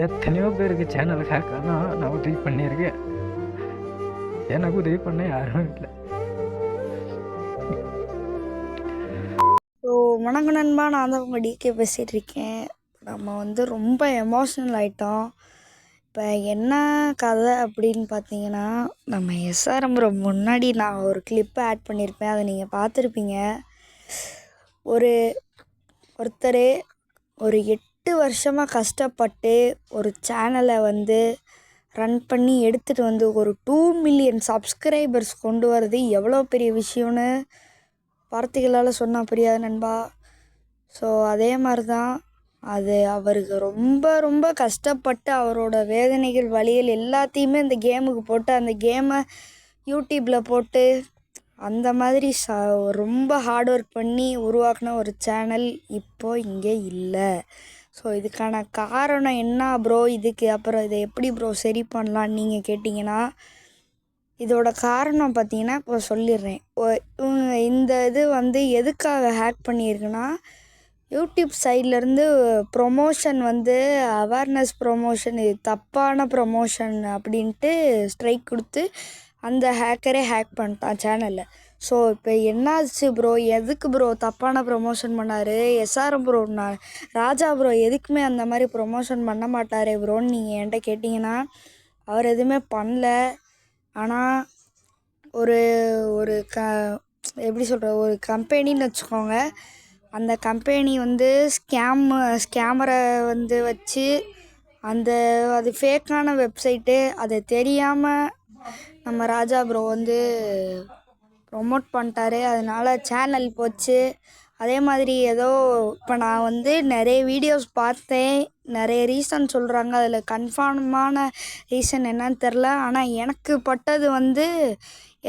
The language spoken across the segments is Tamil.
எத்தனையோ பேருக்கு சேனல் ஹேக் ஆனால் நான் உதவி பண்ணியிருக்கேன். எனக்கு உதவி பண்ண யாரும் இல்லை. ஸோ வணக்கம் நண்பா, நான் தான் உங்கள் டிகே பேசிகிட்டு இருக்கேன். நம்ம ரொம்ப எமோஷ்னல் ஆகிட்டோம். இப்போ என்ன கதை அப்படின்னு பார்த்தீங்கன்னா, நம்ம எஸ்ஆர்எம் முன்னாடி நான் ஒரு கிளிப்பை ஆட் பண்ணியிருப்பேன், அதை நீங்கள் பார்த்துருப்பீங்க. ஒருத்தர் ஒரு 8 வருஷமாக கஷ்டப்பட்டு ஒரு சேனலை ரன் பண்ணி எடுத்துகிட்டு ஒரு 2 மில்லியன் சப்ஸ்கிரைபர்ஸ் கொண்டு வரது எவ்வளோ பெரிய விஷயம்னு வார்த்தைகளால் சொன்னால் புரியாது நண்பா. ஸோ அதே மாதிரி தான் அது அவருக்கு ரொம்ப ரொம்ப கஷ்டப்பட்டு அவரோட வேதனைகள் வலிகள் எல்லாத்தையுமே இந்த கேமுக்கு போட்டு அந்த கேமை யூடியூப்பில் போட்டு அந்த மாதிரி ரொம்ப ஹார்ட் ஒர்க் பண்ணி உருவாக்கின ஒரு சேனல் இப்போது இங்கே இல்லை. ஸோ இதுக்கான காரணம் என்ன ப்ரோ, அப்புறம் இதை எப்படி ப்ரோ சரி பண்ணலான்னு நீங்கள் கேட்டிங்கன்னா, இதோட காரணம் பார்த்தீங்கன்னா இப்போ சொல்லிடுறேன். இந்த இது எதுக்காக ஹேக் பண்ணியிருக்குன்னா, யூடியூப் சைட்லேருந்து ப்ரொமோஷன் அவேர்னஸ் ப்ரொமோஷன், இது தப்பான ப்ரொமோஷன் அப்படின்ட்டு ஸ்ட்ரைக் கொடுத்து அந்த ஹேக்கரே ஹேக் பண்ணிட்டான் சேனலில். ஸோ இப்போ என்னாச்சு ப்ரோ, எதுக்கு ப்ரோ தப்பான ப்ரொமோஷன் பண்ணார் எஸ்ஆர்எம் ப்ரோ? ராஜா ப்ரோ எதுக்குமே அந்த மாதிரி ப்ரொமோஷன் பண்ண மாட்டாரே ப்ரோன்னு நீங்கள் என்கிட்ட கேட்டிங்கன்னா, அவர் எதுவுமே பண்ணல. ஆனால் ஒரு ஒரு எப்படி சொல்கிற, ஒரு கம்பெனின்னு வச்சுக்கோங்க. அந்த கம்பெனி ஸ்கேமரை வச்சு அது ஃபேக்கான வெப்சைட்டு, அதை தெரியாமல் நம்ம ராஜா ப்ரோ ப்ரொமோட் பண்ணிட்டாரு. அதனால் சேனல் போச்சு. அதே மாதிரி ஏதோ இப்போ நான் நிறைய வீடியோஸ் பார்த்தேன், நிறைய ரீசன் சொல்கிறாங்க. அதில் கன்ஃபார்மான ரீசன் என்னன்னு தெரில. ஆனால் எனக்கு பட்டது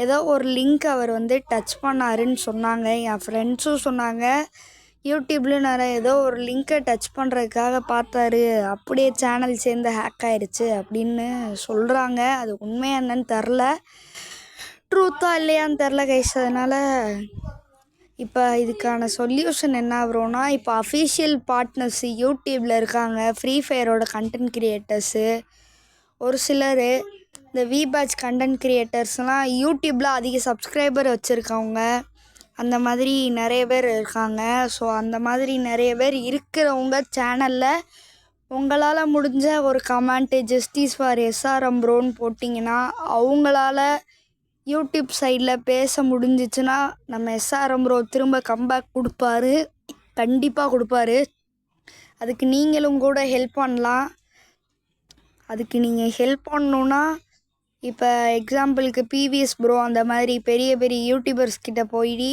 ஏதோ ஒரு லிங்க் அவர் டச் பண்ணாருன்னு சொன்னாங்க. என் ஃப்ரெண்ட்ஸும் சொன்னாங்க, யூடியூப்லேயும் ஏதோ ஒரு லிங்க்கை டச் பண்ணுறதுக்காக பார்த்தாரு, அப்படியே சேனல் சேர்ந்து ஹேக் ஆயிடுச்சு அப்படின்னு சொல்கிறாங்க. அது உண்மையாக என்னன்னு தெரில, ட்ரூத்தாக இல்லையான்னு தெரில கைஸ். அதனால் இப்போ இதுக்கான சொல்யூஷன் என்ன ப்ரோனா, இப்போ அஃபீஷியல் பார்ட்னர்ஸ் யூடியூப்பில் இருக்காங்க, ஃப்ரீ ஃபயரோட கண்டென்ட் க்ரியேட்டர்ஸு. ஒரு சிலர் இந்த விபேட்ச் கண்டென்ட் க்ரியேட்டர்ஸ்லாம் யூடியூப்பில் அதிக சப்ஸ்கிரைபர் வச்சுருக்கவங்க, அந்த மாதிரி நிறைய பேர் இருக்காங்க. ஸோ அந்த மாதிரி நிறைய பேர் இருக்கிறவங்க சேனலில் உங்களால் முடிஞ்ச ஒரு கமெண்ட்டு ஜஸ்டிஸ் ஃபார் எஸ்ஆர்எம் ப்ரோன்னு போட்டிங்கன்னா, அவங்களால யூடியூப் சைடில் பேச முடிஞ்சிச்சுன்னா நம்ம எஸ்ஆர்எம் ப்ரோ திரும்ப கம்பேக் கொடுப்பாரு, கண்டிப்பாக கொடுப்பாரு. அதுக்கு நீங்களும் கூட ஹெல்ப் பண்ணலாம். அதுக்கு நீங்கள் ஹெல்ப் பண்ணணுன்னா, இப்போ எக்ஸாம்பிளுக்கு பிவிஎஸ் ப்ரோ அந்த மாதிரி பெரிய பெரிய யூடியூபர்ஸ் கிட்ட போய்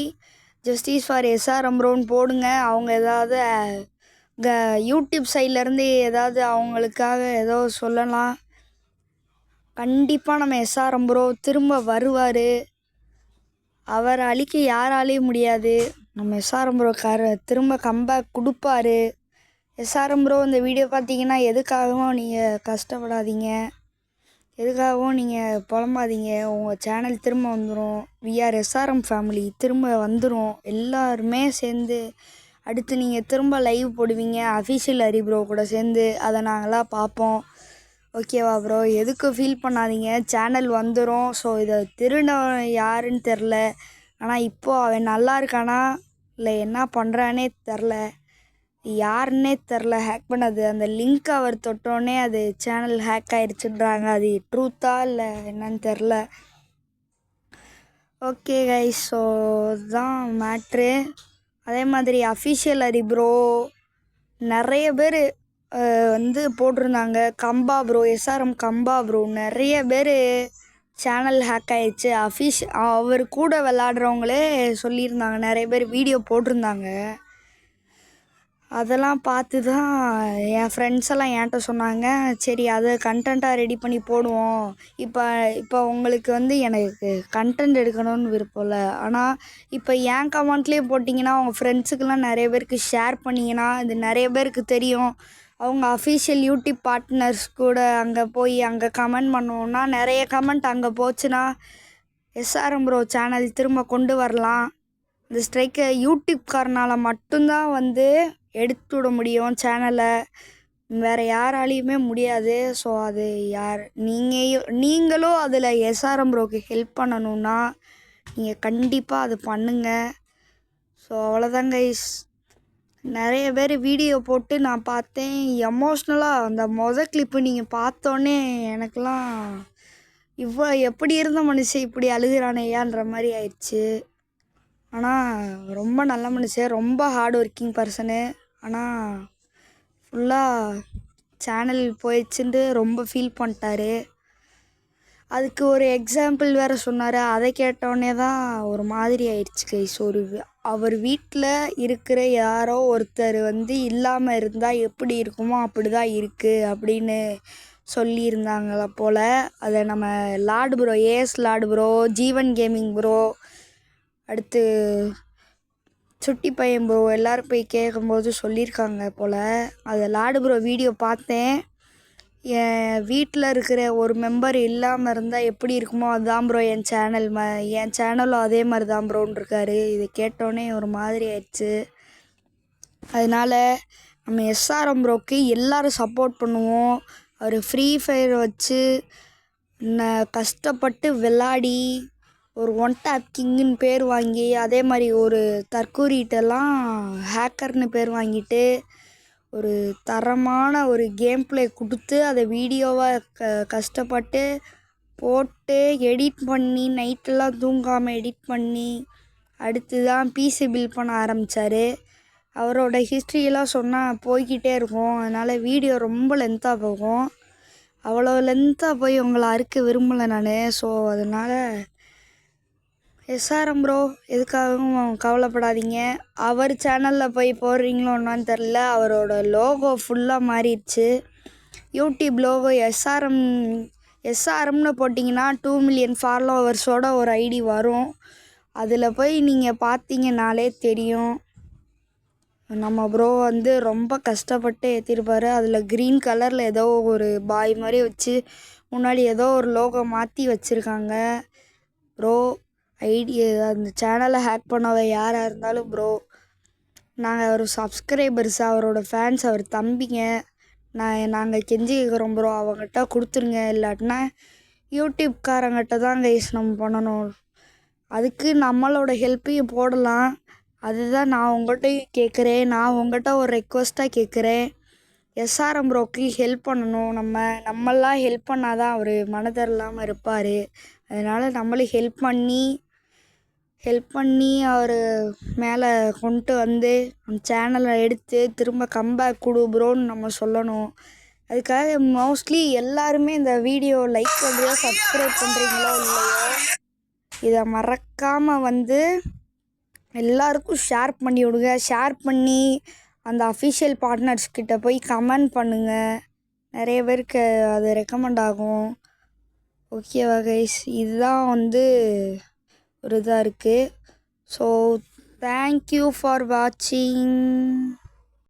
ஜஸ்டிஸ் ஃபார் எஸ்ஆர்எம் ப்ரோன்னு போடுங்க. அவங்க ஏதாவது யூடியூப் சைட்லேருந்து ஏதாவது அவங்களுக்காக ஏதோ சொல்லலாம். கண்டிப்பாக நம்ம எஸ்ஆர்எம் ப்ரோ திரும்ப வருவார். அவரை அழிக்க யாராலையும் முடியாது. நம்ம எஸ்ஆர்எம் ப்ரோ திரும்ப கம்பேக் கொடுப்பாரு. எஸ்ஆர்எம் ப்ரோ இந்த வீடியோ பார்த்தீங்கன்னா எதுக்காகவும் நீங்கள் கஷ்டப்படாதீங்க, எதுக்காகவும் நீங்கள் புலம்பாதீங்க. உங்கள் சேனல் திரும்ப வந்துடும். விஆர் எஸ்ஆர்எம் ஃபேமிலி திரும்ப வந்துடும். எல்லாருமே சேர்ந்து அடுத்து நீங்கள் திரும்ப லைவ் போடுவீங்க அஃபீஷியல் ஹரி ப்ரோ கூட சேர்ந்து. அதை நாங்களாம் பார்ப்போம். ஓகேவா ப்ரோ? எதுக்கும் ஃபீல் பண்ணாதீங்க, சேனல் வந்துடும். ஸோ இதை திருடவன் யாருன்னு தெரில, ஆனால் இப்போது அவன் நல்லா இருக்கானா இல்லை என்ன பண்ணுறானே தெரில, யாருன்னே தெரில ஹேக் பண்ணது. அந்த லிங்க் அவர் தொட்டோடனே அது சேனல் ஹேக் ஆகிடுச்சுன்றாங்க. அது ட்ரூத்தா இல்லை என்னன்னு தெரில. ஓகே கைஸ், ஸோ இதுதான் மேட்ரு. அதே மாதிரி அஃபீஷியல் ஹரி ப்ரோ நிறைய பேர் போட்டிருந்தாங்க. கம்பா ப்ரோ, எஸ்ஆர்எம் கம்பா ப்ரோ, நிறைய பேர் சேனல் ஹேக் ஆகிடுச்சு. அவர் கூட விளாடுறவங்களே சொல்லியிருந்தாங்க, நிறைய பேர் வீடியோ போட்டிருந்தாங்க. அதெல்லாம் பார்த்து தான் என் ஃப்ரெண்ட்ஸ் எல்லாம் என்கிட்ட சொன்னாங்க, சரி அதை கண்டென்ட்டாக ரெடி பண்ணி போடுவோம். இப்போ உங்களுக்கு எனக்கு கண்டென்ட் எடுக்கணும்னு விருப்பம் இல்லை, ஆனால் இப்போ என் கமெண்ட்லேயே போட்டிங்கன்னா உங்கள் ஃப்ரெண்ட்ஸுக்கெல்லாம் நிறைய பேருக்கு ஷேர் பண்ணிங்கன்னா இது நிறைய பேருக்கு தெரியும். அவங்க அஃபீஷியல் யூடியூப் பார்ட்னர்ஸ் கூட அங்கே போய் அங்கே கமெண்ட் பண்ணுவோன்னா, நிறைய கமெண்ட் அங்கே போச்சுன்னா எஸ்ஆர்எம் ப்ரோ சேனல் திரும்ப கொண்டு வரலாம். இந்த ஸ்ட்ரைக்கை யூடியூப்காரனால் மட்டும்தான் எடுத்து விட முடியும் சேனலை. வேறு யாராலையுமே முடியாது. ஸோ அது நீங்களும் அதில் எஸ்ஆர்எம் ப்ரோக்கு ஹெல்ப் பண்ணணுன்னா நீங்கள் கண்டிப்பாக அது பண்ணுங்கள். ஸோ அவ்வளோதான் கைஸ். நிறைய பேர் வீடியோ போட்டு நான் பார்த்தேன். எமோஷ்னலாக அந்த கிளிப்பு நீங்கள் பார்த்தோன்னே எனக்கெலாம் எப்படி இருந்த மனுஷன் இப்படி அழுகிறானேயான்ற மாதிரி ஆயிடுச்சு. ஆனால் ரொம்ப நல்ல மனுஷன், ரொம்ப ஹார்ட் ஒர்க்கிங் பர்சனு. ஆனால் ஃபுல்லாக சேனல் போயிடுச்சுன்ட்டு ரொம்ப ஃபீல் பண்ணிட்டாரு. அதுக்கு ஒரு எக்ஸாம்பிள் வேறு சொன்னார். அதை கேட்டோடனே தான் ஒரு மாதிரி ஆயிடுச்சு கைஸ். அவர் வீட்டில் இருக்கிற யாரோ ஒருத்தர் இல்லாமல் இருந்தால் எப்படி இருக்குமோ அப்படி தான் இருக்குது அப்படின்னு சொல்லியிருந்தாங்கள போல். அதை நம்ம லார்டு ப்ரோ, லார்டு ப்ரோ, ஜீவன் கேமிங் ப்ரோ, அடுத்து சுட்டி பையன் ப்ரோ எல்லோரும் போய் கேட்கும்போது சொல்லியிருக்காங்க போல். அதை லார்டு ப்ரோ வீடியோ பார்த்தேன். என் வீட்டில் இருக்கிற ஒரு மெம்பர் இல்லாமல் இருந்தால் எப்படி இருக்குமோ அதுதான் ப்ரோ என் சேனலும் அதே மாதிரி தான் ப்ரோன்னு இருக்காரு. இதை கேட்டோன்னே ஒரு மாதிரி ஆயிடுச்சு. அதனால் நம்ம எஸ்ஆர்எம் ப்ரோக்கு எல்லோரும் சப்போர்ட் பண்ணுவோம். அவர் ஃப்ரீ ஃபயர் வச்சு கஷ்டப்பட்டு விளாடி ஒரு ஒன் டேப் கிங்குன்னு பேர் வாங்கி, அதே மாதிரி ஒரு தற்கூரிட்டெல்லாம் ஹேக்கர்னு பேர் வாங்கிட்டு ஒரு தரமான ஒரு கேம் ப்ளே கொடுத்து அதை வீடியோவாக கஷ்டப்பட்டு போட்டு எடிட் பண்ணி நைட்டெல்லாம் தூங்காமல் எடிட் பண்ணி அடுத்து தான் பிசி பில்ட் பண்ண ஆரம்பித்தார். அவரோட ஹிஸ்ட்ரியெல்லாம் சொன்னால் போய்கிட்டே இருக்கும். அதனால் வீடியோ ரொம்ப லென்த்தாக போகும். அவ்வளோ லென்த்தாக போய் உங்களை அறுக்க விரும்பலை நான். ஸோ அதனால் எஸ்ஆர்எம் ப்ரோ எதுக்காகவும் கவலைப்படாதீங்க. அவர் சேனலில் போய் போடுறீங்களோ என்னான்னு தெரில, அவரோட லோகோ ஃபுல்லாக மாறிடுச்சு. யூடியூப் லோகோ எஸ்ஆர்எம்னு போட்டிங்கன்னா 2 மில்லியன் ஃபாலோவர்ஸோட ஒரு ஐடி வரும். அதில் போய் நீங்கள் பார்த்தீங்கன்னாலே தெரியும். நம்ம ப்ரோ ரொம்ப கஷ்டப்பட்டு ஏற்றிருப்பார். அதில் க்ரீன் கலரில் ஏதோ ஒரு பாய் மாதிரி வச்சு முன்னாடி ஏதோ ஒரு லோகோ மாற்றி வச்சுருக்காங்க. ப்ரோ அந்த சேனலை ஹேக் பண்ணவ யாராக இருந்தாலும் ப்ரோ, நாங்கள் ஒரு சப்ஸ்கிரைபர்ஸ், அவரோட ஃபேன்ஸ், அவர் தம்பிங்க. நாங்கள் கெஞ்சி கேட்குறோம் ப்ரோ, அவங்ககிட்ட கொடுத்துருங்க. இல்லாட்டினா யூடியூப்காரங்கிட்ட தான் கைஸ் நம்ம பண்ணணும். அதுக்கு நம்மளோட ஹெல்ப்பையும் போடலாம். அதுதான் நான் உங்கள்கிட்டையும் கேட்குறேன். நான் உங்கள்கிட்ட ஒரு ரெக்வஸ்ட்டாக கேட்குறேன். எஸ்ஆர்எம் ப்ரோக்கு ஹெல்ப் பண்ணணும். நம்மளாம் ஹெல்ப் பண்ணால் தான் அவர் மனதில் இல்லாமல் இருப்பார். அதனால் நம்மளும் ஹெல்ப் பண்ணி அவர் மேலே கொண்டு அந்த சேனலை எடுத்து திரும்ப கம்பேக் கொடு ப்ரோன்னு நம்ம சொல்லணும். அதுக்காக மோஸ்ட்லி எல்லாருமே இந்த வீடியோ லைக் பண்ணுறியோ சப்ஸ்கிரைப் பண்ணுறீங்களோ இல்லையோ, இதை மறக்காமல் எல்லாருக்கும் ஷேர் பண்ணி விடுங்க. ஷேர் பண்ணி அந்த அஃபிஷியல் பார்ட்னர்ஸ்கிட்ட போய் கமெண்ட் பண்ணுங்கள். நிறைய பேருக்கு அது ரெக்கமெண்ட் ஆகும். ஓகேவா கைஸ்? இதுதான் ஒரு இதாக இருக்குது. ஸோ தேங்க்யூ ஃபார் வாட்சிங்.